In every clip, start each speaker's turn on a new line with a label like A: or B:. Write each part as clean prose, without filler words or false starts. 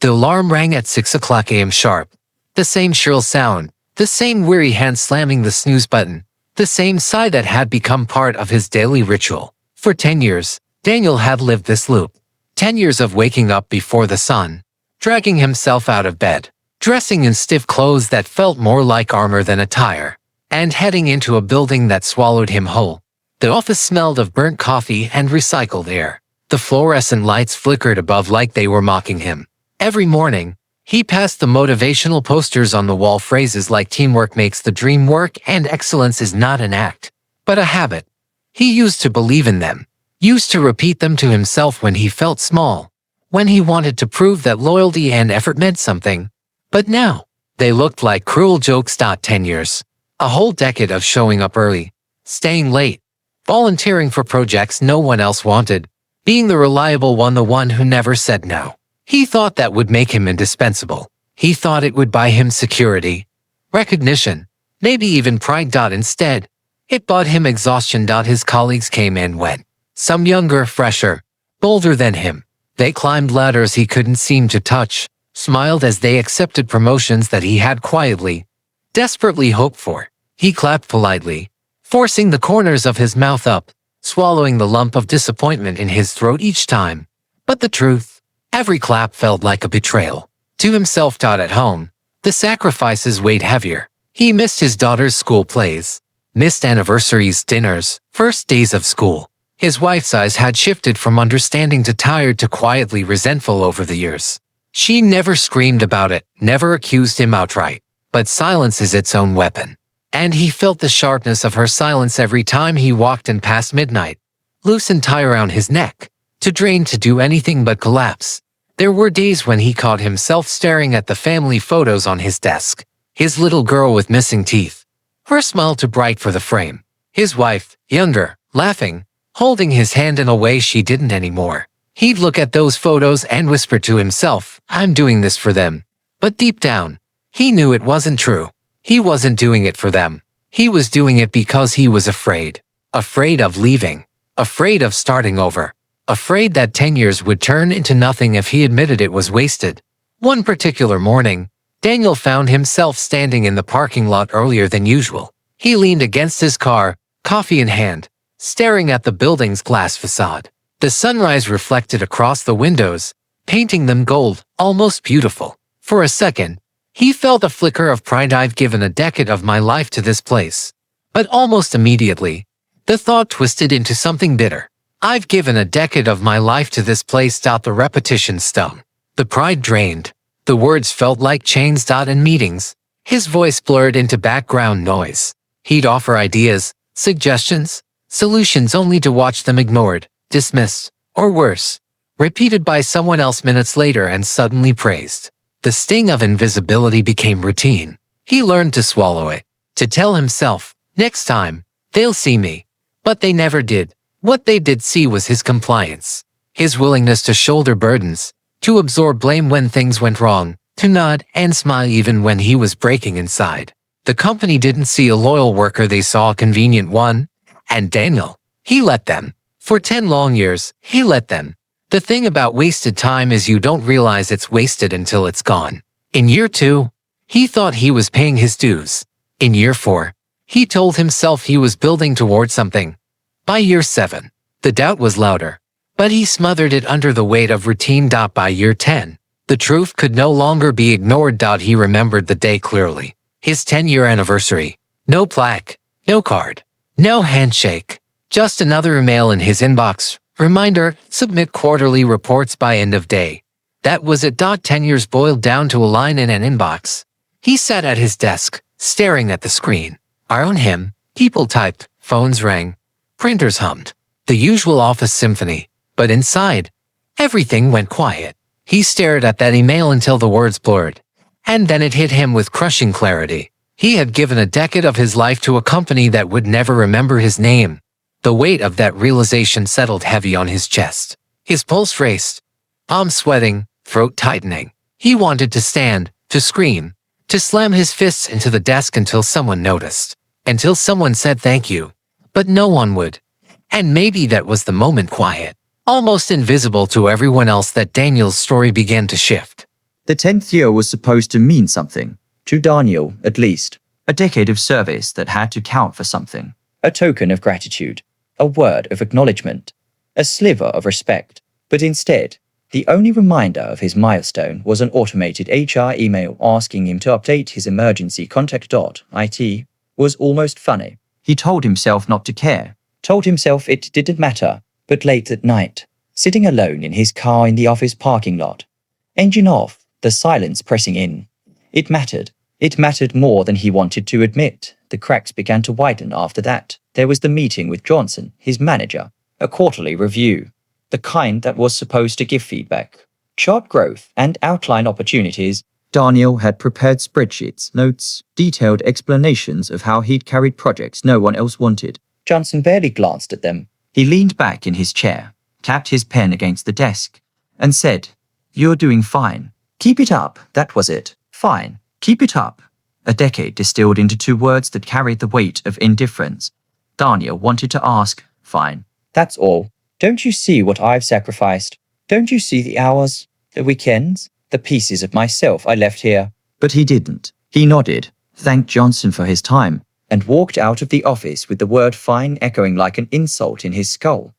A: The alarm rang at 6 a.m. sharp. The same shrill sound, the same weary hand slamming the snooze button, the same sigh that had become part of his daily ritual. For 10 years, Daniel had lived this loop. 10 years of waking up before the sun, dragging himself out of bed, dressing in stiff clothes that felt more like armor than attire, and heading into a building that swallowed him whole. The office smelled of burnt coffee and recycled air. The fluorescent lights flickered above like they were mocking him. Every morning, he passed the motivational posters on the wall, phrases like teamwork makes the dream work and excellence is not an act, but a habit. He used to believe in them, used to repeat them to himself when he felt small, when he wanted to prove that loyalty and effort meant something. But now, they looked like cruel jokes. 10 years. A whole decade of showing up early, staying late, volunteering for projects no one else wanted, being the reliable one, the one who never said no. He thought that would make him indispensable. He thought it would buy him security, recognition, maybe even pride. Instead, it bought him exhaustion. His colleagues came and went. Some younger, fresher, bolder than him. They climbed ladders he couldn't seem to touch, smiled as they accepted promotions that he had quietly, desperately hoped for. He clapped politely, forcing the corners of his mouth up, swallowing the lump of disappointment in his throat each time. But the truth, every clap felt like a betrayal. To himself. At home, the sacrifices weighed heavier. He missed his daughter's school plays, missed anniversaries, dinners, first days of school. His wife's eyes had shifted from understanding to tired to quietly resentful over the years. She never screamed about it, never accused him outright. But silence is its own weapon. And he felt the sharpness of her silence every time he walked in past midnight, loosened tie around his neck, too drained to do anything but collapse. There were days when he caught himself staring at the family photos on his desk. His little girl with missing teeth, her smile too bright for the frame. His wife, younger, laughing, holding his hand in a way she didn't anymore. He'd look at those photos and whisper to himself, "I'm doing this for them." But deep down, he knew it wasn't true. He wasn't doing it for them. He was doing it because he was afraid. Afraid of leaving. Afraid of starting over. Afraid that 10 years would turn into nothing if he admitted it was wasted. One particular morning, Daniel found himself standing in the parking lot earlier than usual. He leaned against his car, coffee in hand, staring at the building's glass facade. The sunrise reflected across the windows, painting them gold, almost beautiful. For a second, he felt a flicker of pride. I've given a decade of my life to this place. But almost immediately, the thought twisted into something bitter. I've given a decade of my life to this place. The repetition stung. The pride drained. The words felt like chains. In meetings, his voice blurred into background noise. He'd offer ideas, suggestions, solutions only to watch them ignored, dismissed, or worse, repeated by someone else minutes later and suddenly praised. The sting of invisibility became routine. He learned to swallow it, to tell himself, next time, they'll see me. But they never did. What they did see was his compliance, his willingness to shoulder burdens, to absorb blame when things went wrong, to nod and smile even when he was breaking inside. The company didn't see a loyal worker, they saw a convenient one. And Daniel, he let them. For 10 long years, he let them. The thing about wasted time is you don't realize it's wasted until it's gone. In year 2, he thought he was paying his dues. In year 4, he told himself he was building toward something. By year 7, the doubt was louder, but he smothered it under the weight of routine. By year 10, the truth could no longer be ignored. He remembered the day clearly. His 10-year anniversary. No plaque, no card, no handshake. Just another email in his inbox. Reminder, submit quarterly reports by end of day. That was it. 10 years boiled down to a line in an inbox. He sat at his desk, staring at the screen. Around him, people typed, phones rang, printers hummed. The usual office symphony. But inside, everything went quiet. He stared at that email until the words blurred. And then it hit him with crushing clarity. He had given a decade of his life to a company that would never remember his name. The weight of that realization settled heavy on his chest. His pulse raced, palms sweating, throat tightening. He wanted to stand, to scream, to slam his fists into the desk until someone noticed, until someone said thank you. But no one would. And maybe that was the moment. Quiet, almost invisible to everyone else, that Daniel's story began to shift.
B: The 10th year was supposed to mean something. To Daniel, at least. A decade of service that had to count for something. A token of gratitude. A word of acknowledgement. A sliver of respect. But instead, the only reminder of his milestone was an automated HR email asking him to update his emergency contact.it. Was almost funny. He told himself not to care. Told himself it didn't matter. But late at night, sitting alone in his car in the office parking lot. Engine off, the silence pressing in. It mattered. It mattered more than he wanted to admit. The cracks began to widen after that. There was the meeting with Johnson, his manager. A quarterly review. The kind that was supposed to give feedback. Chart growth and outline opportunities. Daniel had prepared spreadsheets, notes, detailed explanations of how he'd carried projects no one else wanted. Johnson barely glanced at them. He leaned back in his chair, tapped his pen against the desk, and said, "You're doing fine. Keep it up." That was it. Fine. Keep it up. A decade distilled into 2 words that carried the weight of indifference. Daniel wanted to ask, "Fine. That's all. Don't you see what I've sacrificed? Don't you see the hours, the weekends, the pieces of myself I left here?" But he didn't. He nodded, thanked Johnson for his time, and walked out of the office with the word fine echoing like an insult in his skull.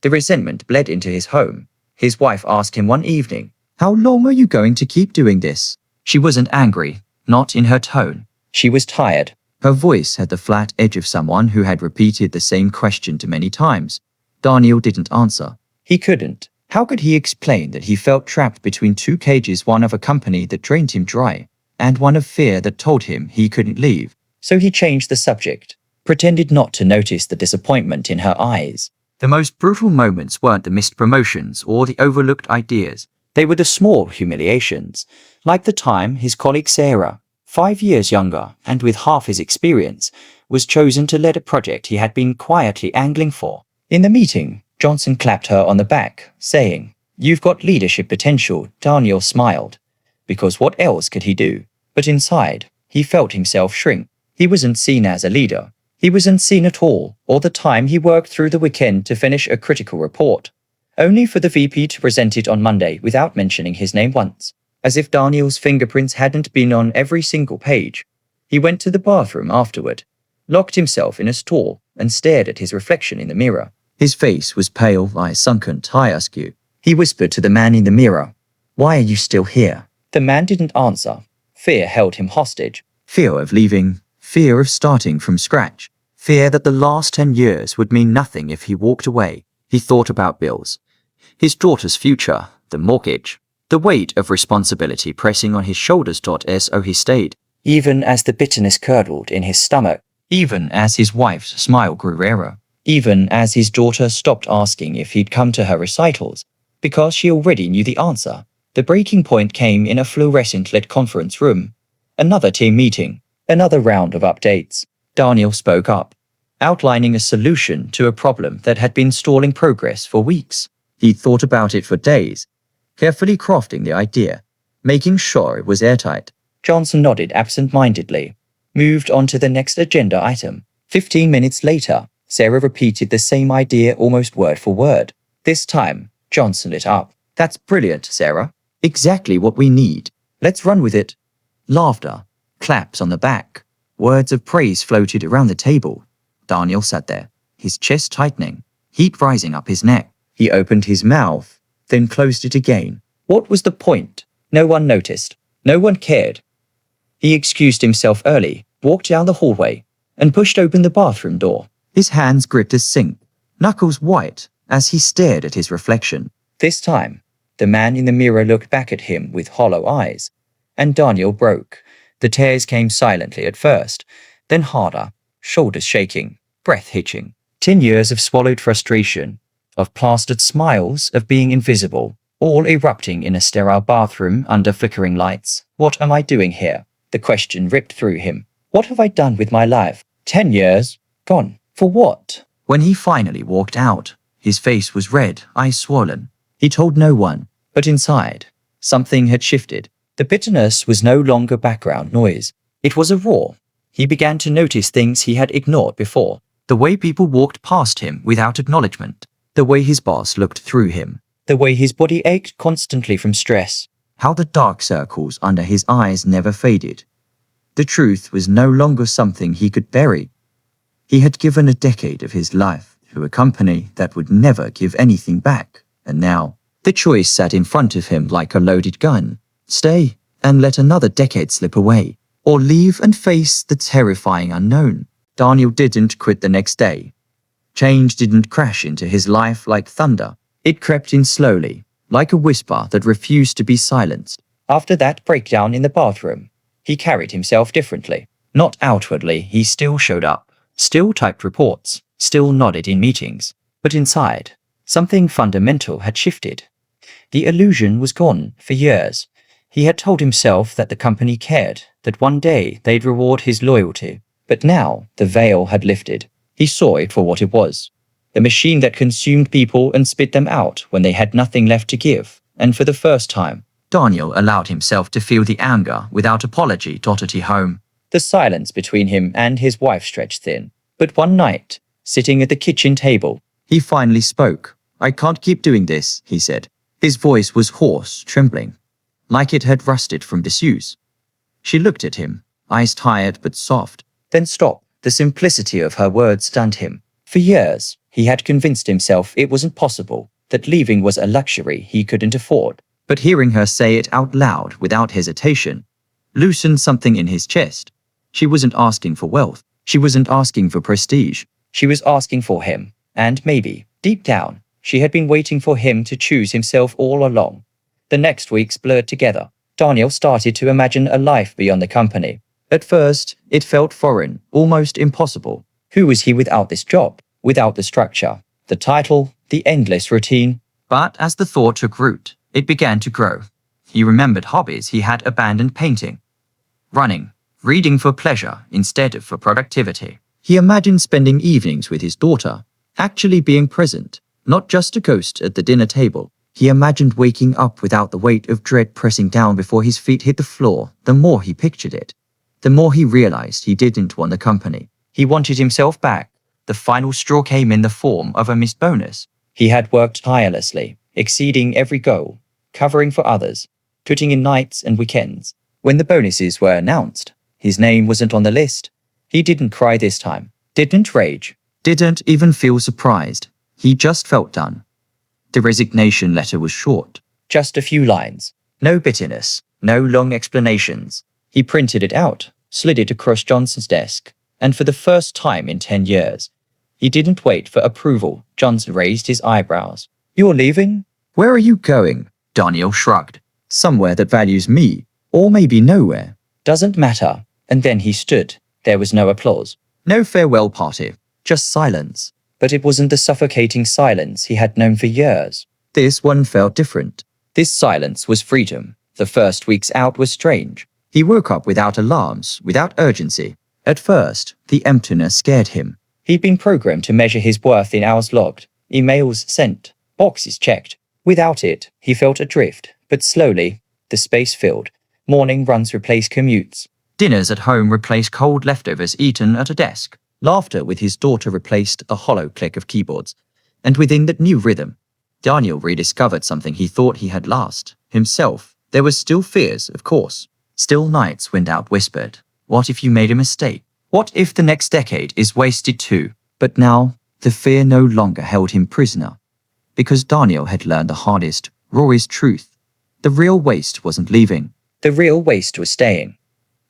B: The resentment bled into his home. His wife asked him one evening, "How long are you going to keep doing this?" She wasn't angry, not in her tone. She was tired. Her voice had the flat edge of someone who had repeated the same question too many times. Daniel didn't answer. He couldn't. How could he explain that he felt trapped between 2 cages, one of a company that drained him dry, and one of fear that told him he couldn't leave? So he changed the subject, pretended not to notice the disappointment in her eyes. The most brutal moments weren't the missed promotions or the overlooked ideas. They were the small humiliations, like the time his colleague Sarah, 5 years younger and with half his experience, was chosen to lead a project he had been quietly angling for. In the meeting, Johnson clapped her on the back, saying, "You've got leadership potential." Daniel smiled, because what else could he do? But inside, he felt himself shrink. He wasn't seen as a leader. He wasn't seen at all the time he worked through the weekend to finish a critical report, only for the VP to present it on Monday without mentioning his name once, as if Daniel's fingerprints hadn't been on every single page. He went to the bathroom afterward, locked himself in a stall, and stared at his reflection in the mirror. His face was pale, eyes sunken, tie askew. He whispered to the man in the mirror, "Why are you still here?" The man didn't answer. Fear held him hostage. Fear of leaving. Fear of starting from scratch. Fear that the last 10 years would mean nothing if he walked away. He thought about bills. His daughter's future, the mortgage, the weight of responsibility pressing on his shoulders. So he stayed, even as the bitterness curdled in his stomach, even as his wife's smile grew rarer, even as his daughter stopped asking if he'd come to her recitals, because she already knew the answer. The breaking point came in a fluorescent-lit conference room. Another team meeting. Another round of updates. Daniel spoke up, outlining a solution to a problem that had been stalling progress for weeks. He'd thought about it for days, carefully crafting the idea, making sure it was airtight. Johnson nodded absent-mindedly, moved on to the next agenda item. 15 minutes later, Sarah repeated the same idea almost word for word. This time, Johnson lit up. "That's brilliant, Sarah. Exactly what we need. Let's run with it." Laughter. Claps on the back. Words of praise floated around the table. Daniel sat there, his chest tightening, heat rising up his neck. He opened his mouth, then closed it again. What was the point? No one noticed. No one cared. He excused himself early, walked down the hallway, and pushed open the bathroom door. His hands gripped his sink, knuckles white, as he stared at his reflection. This time, the man in the mirror looked back at him with hollow eyes, and Daniel broke. The tears came silently at first, then harder, shoulders shaking, breath hitching. 10 years of swallowed frustration, of plastered smiles, of being invisible, all erupting in a sterile bathroom under flickering lights. What am I doing here? The question ripped through him. What have I done with my life? 10 years? Gone. For what? When he finally walked out, his face was red, eyes swollen. He told no one, but inside, something had shifted. The bitterness was no longer background noise. It was a roar. He began to notice things he had ignored before. The way people walked past him without acknowledgement. The way his boss looked through him. The way his body ached constantly from stress. how the dark circles under his eyes never faded. The truth was no longer something he could bury. He had given a decade of his life to a company that would never give anything back, and now the choice sat in front of him like a loaded gun. Stay and let another decade slip away, or leave and face the terrifying unknown. Daniel didn't quit the next day. Change didn't crash into his life like thunder. It crept in slowly, like a whisper that refused to be silenced. After that breakdown in the bathroom, he carried himself differently. Not outwardly, he still showed up, still typed reports, still nodded in meetings. But inside, something fundamental had shifted. The illusion was gone for years. He had told himself that the company cared, that one day they'd reward his loyalty. But now, the veil had lifted. He saw it for what it was. A machine that consumed people and spit them out when they had nothing left to give. And for the first time, Daniel allowed himself to feel the anger without apology tottered home. The silence between him and his wife stretched thin. But one night, sitting at the kitchen table, he finally spoke. "I can't keep doing this," he said. His voice was hoarse, trembling, like it had rusted from disuse. She looked at him, eyes tired but soft, then stopped. The simplicity of her words stunned him. For years, he had convinced himself it wasn't possible, that leaving was a luxury he couldn't afford. But hearing her say it out loud without hesitation loosened something in his chest. She wasn't asking for wealth. She wasn't asking for prestige. She was asking for him. And maybe, deep down, she had been waiting for him to choose himself all along. The next weeks blurred together. Daniel started to imagine a life beyond the company. At first, it felt foreign, almost impossible. Who was he without this job? Without the structure, the title, the endless routine? But as the thought took root, it began to grow. He remembered hobbies he had abandoned: painting, running, reading for pleasure instead of for productivity. He imagined spending evenings with his daughter, actually being present, not just a ghost at the dinner table. He imagined waking up without the weight of dread pressing down before his feet hit the floor. The more he pictured it, the more he realized he didn't want the company. He wanted himself back. The final straw came in the form of a missed bonus. He had worked tirelessly, exceeding every goal, covering for others, putting in nights and weekends. When the bonuses were announced, his name wasn't on the list. He didn't cry this time, didn't rage, didn't even feel surprised. He just felt done. The resignation letter was short, just a few lines. No bitterness, no long explanations. He printed it out, slid it across Johnson's desk, and for the first time in 10 years, he didn't wait for approval. Johnson raised his eyebrows. "You're leaving? Where are you going?" Daniel shrugged. "Somewhere that values me, or maybe nowhere. Doesn't matter." And then he stood. There was no applause, no farewell party, just silence. But it wasn't the suffocating silence he had known for years. This one felt different. This silence was freedom. The first weeks out was strange. He woke up without alarms, without urgency. At first, the emptiness scared him. He'd been programmed to measure his worth in hours logged, emails sent, boxes checked. Without it, he felt adrift, but slowly, the space filled. Morning runs replaced commutes. Dinners at home replaced cold leftovers eaten at a desk. Laughter with his daughter replaced the hollow click of keyboards. And within that new rhythm, Daniel rediscovered something he thought he had lost: himself. There were still fears, of course. Still nights when doubt whispered, "What if you made a mistake? What if the next decade is wasted too?" But now, the fear no longer held him prisoner. Because Daniel had learned the hardest, rawest truth. The real waste wasn't leaving. The real waste was staying.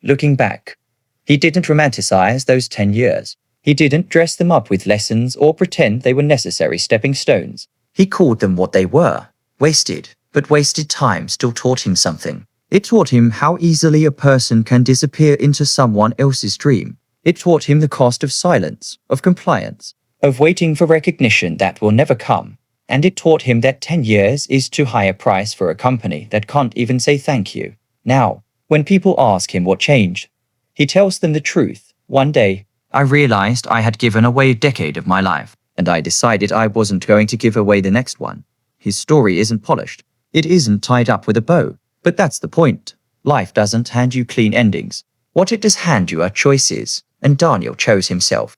B: Looking back, he didn't romanticize those 10 years. He didn't dress them up with lessons or pretend they were necessary stepping stones. He called them what they were: wasted. But wasted time still taught him something. It taught him how easily a person can disappear into someone else's dream. It taught him the cost of silence, of compliance, of waiting for recognition that will never come. And it taught him that 10 years is too high a price for a company that can't even say thank you. Now, when people ask him what changed, he tells them the truth. "One day, I realized I had given away a decade of my life, and I decided I wasn't going to give away the next one." His story isn't polished. It isn't tied up with a bow. But that's the point. Life doesn't hand you clean endings. What it does hand you are choices, and Daniel chose himself.